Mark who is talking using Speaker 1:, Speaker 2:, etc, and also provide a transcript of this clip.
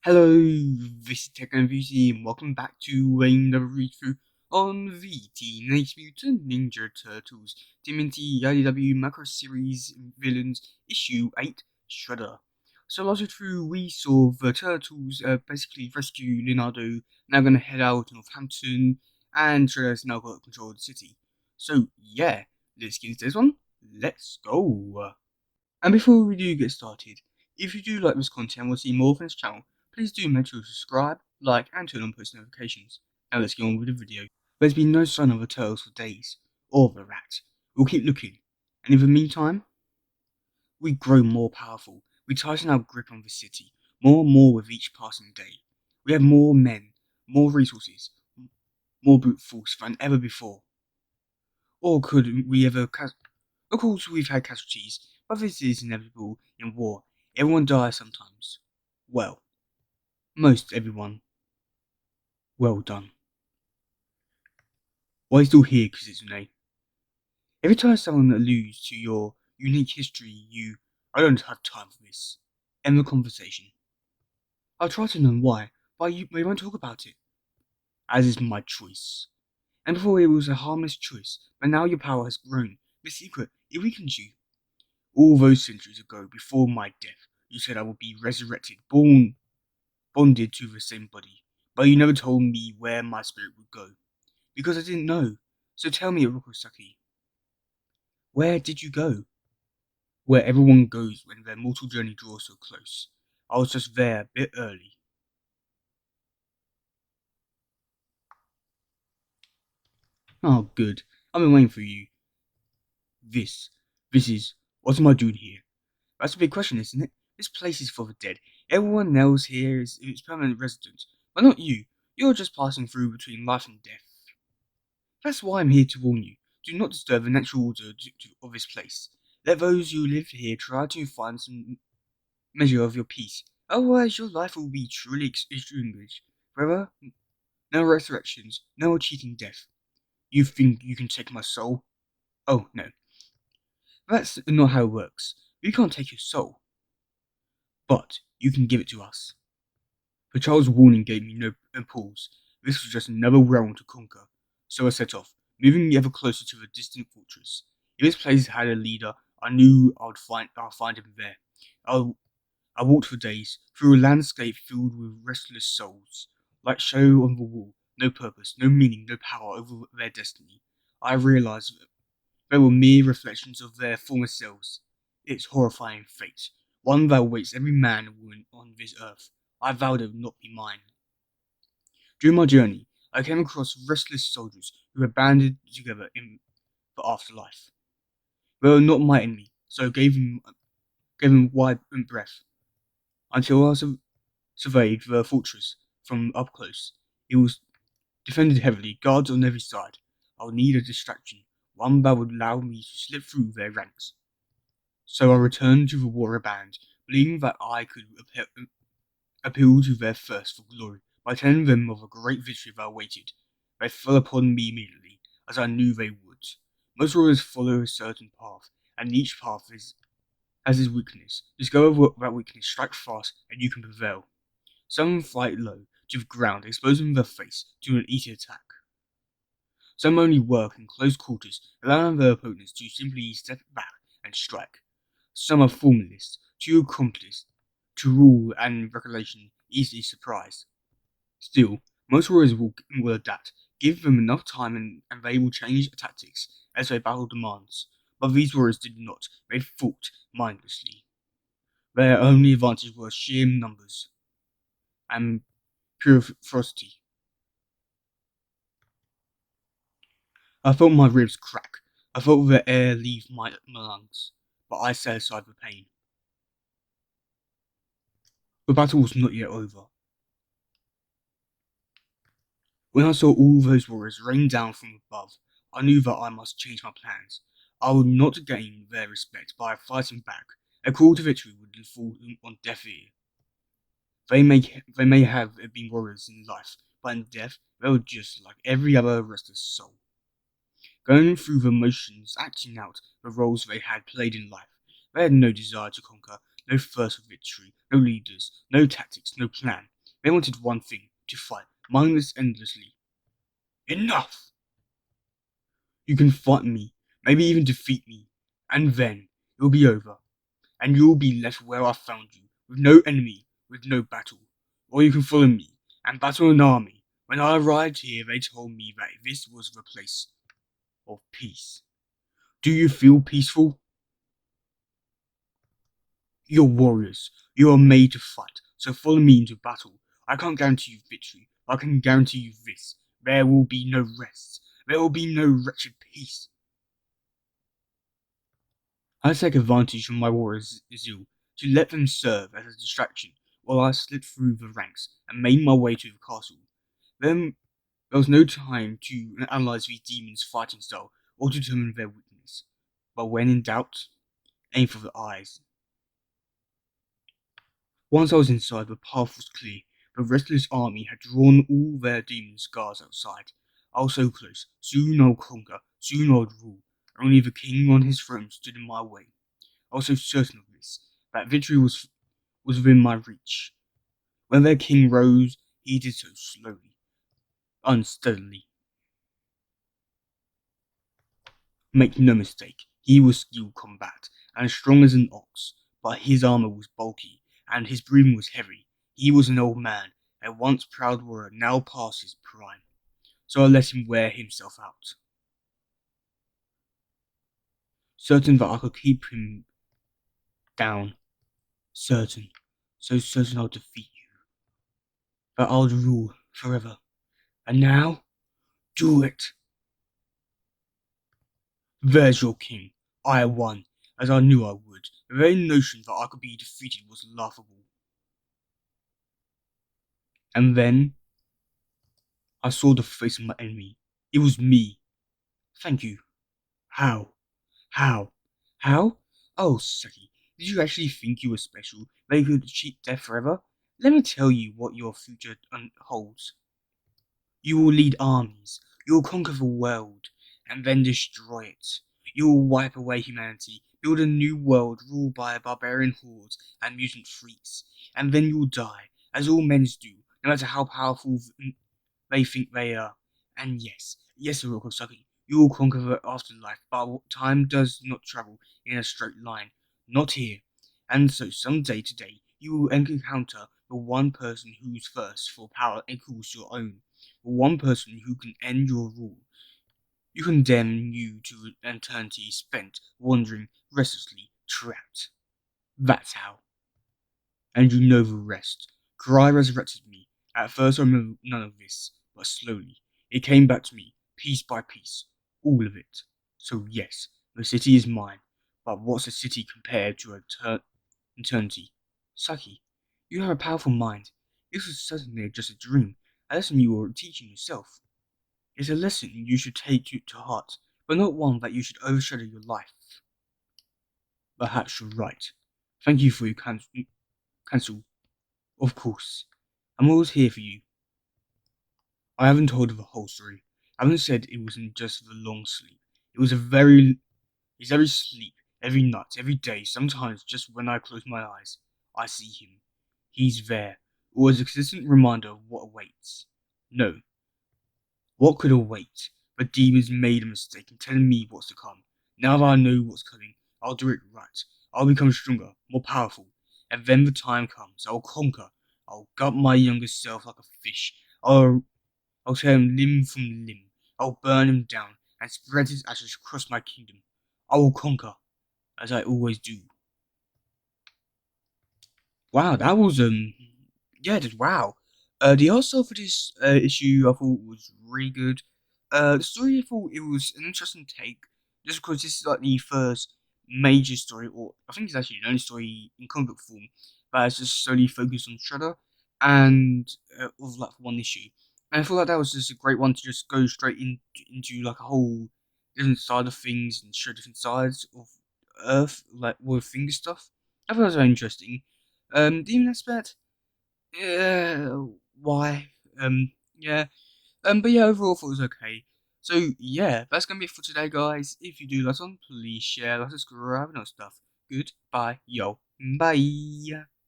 Speaker 1: Hello, this is teddygaming and welcome back to another read-through on the Teenage Mutant Ninja Turtles tmnt IDW microseries villains issue 8 Shredder. So last through we saw the Turtles basically rescue Leonardo, now gonna head out to Northampton, and Shredder's now got control of the city. So yeah, let's get into this one. Let's go! And before we do get started, if you do like this content and want to see more from this channel, please do make sure to subscribe, like, and turn on post notifications. Now let's get on with the video. There's been no sign of the turtles for days, or the rat. We'll keep looking, and in the meantime, we grow more powerful. We tighten our grip on the city, more and more with each passing day. We have more men, more resources, more brute force than ever before. Or could we ever... Of course, we've had casualties, but this is inevitable in war. Everyone dies sometimes. Well, most everyone. Well done. Why are you still here, Kizune? Every time someone alludes to your unique history, I don't have time for this. End the conversation. I'll try to know why, but we won't talk about it. As is my choice. And before it was a harmless choice, but now your power has grown. The secret, it weakens you. All those centuries ago, before my death, you said I would be resurrected, bonded to the same body. But you never told me where my spirit would go. Because I didn't know. So tell me, Orokosaki. Where did you go? Where everyone goes when their mortal journey draws so close. I was just there a bit early. Oh, good. I've been waiting for you. This is, what am I doing here? That's a big question, isn't it? This place is for the dead. Everyone else here is its permanent resident, but not you. You're just passing through between life and death. That's why I'm here to warn you. Do not disturb the natural order of this place. Let those who live here try to find some measure of your peace. Otherwise, your life will be truly extinguished. Forever, no resurrections, no cheating death. You think you can take my soul? Oh, no. That's not how it works. We can't take your soul. But you can give it to us. The child's warning gave me no pause. This was just another realm to conquer. So I set off, moving ever closer to the distant fortress. If this place had a leader, I knew I'll find him there. I walked for days, through a landscape filled with restless souls, like shadow on the wall, no purpose, no meaning, no power over their destiny. I realized they were mere reflections of their former selves. It's horrifying fate, one that awaits every man and woman on this earth. I vowed it would not be mine. During my journey, I came across restless soldiers who had banded together in the afterlife. They were not my enemy, so I gave them wide breath until I surveyed the fortress from up close. It was defended heavily, guards on every side. I would need a distraction, one that would allow me to slip through their ranks. So I returned to the warrior band, believing that I could appeal to their thirst for glory by telling them of a great victory that awaited. They fell upon me immediately, as I knew they would. Most warriors follow a certain path, and each path has its weakness. Discover that weakness, strike fast, and you can prevail. Some fight low, to the ground, exposing their face to an easy attack. Some only work in close quarters, allowing their opponents to simply step back and strike. Some are formalists, too accomplished to rule and regulation easily surprised. Still, most warriors will adapt. Give them enough time and they will change tactics as their battle demands. But these warriors did not. They fought mindlessly. Their only advantage was sheer numbers and pure ferocity. I felt my ribs crack. I felt the air leave my lungs, but I set aside the pain. The battle was not yet over. When I saw all those warriors rain down from above, I knew that I must change my plans. I would not gain their respect by fighting back. A call to victory would fall on deaf ear. They may have been warriors in life, but in death they were just like every other restless soul. Going through the motions, acting out the roles they had played in life. They had no desire to conquer, no thirst for victory, no leaders, no tactics, no plan. They wanted one thing, to fight, mindless endlessly. Enough! You can fight me, maybe even defeat me, and then it'll be over, and you'll be left where I found you, with no enemy, with no battle. Or you can follow me, and battle an army. When I arrived here, they told me that this was the place of peace. Do you feel peaceful? You're warriors. You are made to fight, so follow me into battle. I can't guarantee you victory, but I can guarantee you this. There will be no rest. There will be no wretched peace. I take advantage of my warriors' zeal to let them serve as a distraction while I slipped through the ranks and made my way to the castle. Then there was no time to analyze these demons' fighting style or determine their weakness. But when in doubt, aim for the eyes. Once I was inside, the path was clear. The restless army had drawn all their demon scars outside. I was so close. Soon I'll conquer. Soon I'll rule. Only the king on his throne stood in my way. I was so certain of this, that victory was within my reach. When their king rose, he did so slowly, unsteadily. Make no mistake, he was skilled combat, and strong as an ox, but his armor was bulky, and his breathing was heavy. He was an old man, a once proud warrior, now past his prime. So I let him wear himself out. Certain that I could keep him down. Certain. So certain I'll defeat you. That I'll rule forever. And now, do it. There's your king. I won, as I knew I would. The very notion that I could be defeated was laughable. And then I saw the face of my enemy. It was me. Thank you. How? How? How? Oh, Saki, did you actually think you were special? They could cheat death forever? Let me tell you what your future holds. You will lead armies. You will conquer the world, and then destroy it. You will wipe away humanity, build a new world ruled by barbarian hordes and mutant freaks, and then you will die, as all men do, no matter how powerful they think they are. And yes, Orokosaki, you will conquer the afterlife, but time does not travel in a straight line. Not here. And so someday today, you will encounter the one person whose thirst for power equals your own. The one person who can end your rule. You condemn you to an eternity spent wandering restlessly trapped. That's how. And you know the rest. Karai resurrected me. At first I remember none of this, but slowly it came back to me, piece by piece, all of it. So yes, the city is mine, but what's a city compared to eternity? Saki, you have a powerful mind. This was certainly just a dream, a lesson you were teaching yourself. It's a lesson you should take to heart, but not one that you should overshadow your life. Perhaps you're right. Thank you for your counsel. Of course. I'm always here for you. I haven't told the whole story. I haven't said it wasn't just the long sleep. It was it's every sleep, every night, every day, sometimes just when I close my eyes, I see him. He's there, always a consistent reminder of what awaits. No. What could await? The demons made a mistake in telling me what's to come. Now that I know what's coming, I'll do it right. I'll become stronger, more powerful, and then the time comes, I'll conquer. I'll gut my younger self like a fish. I'll tear him limb from limb. I'll burn him down and spread his ashes across my kingdom. I will conquer, as I always do. Wow, that was yeah, just wow. The art style for this issue I thought was really good. The story I thought it was an interesting take, just because this is like the first major story, or I think it's actually the only story in comic book form that is just solely focused on Shredder and of like one issue. And I feel like that was just a great one to just go straight into like a whole different side of things and show different sides of Earth, like with finger stuff. I thought it was very interesting. Demon aspect, why? Yeah. But yeah, overall, I thought it was okay. So yeah, that's gonna be it for today, guys. If you do like this one, please share, like, subscribe, and all stuff. Goodbye, yo, bye.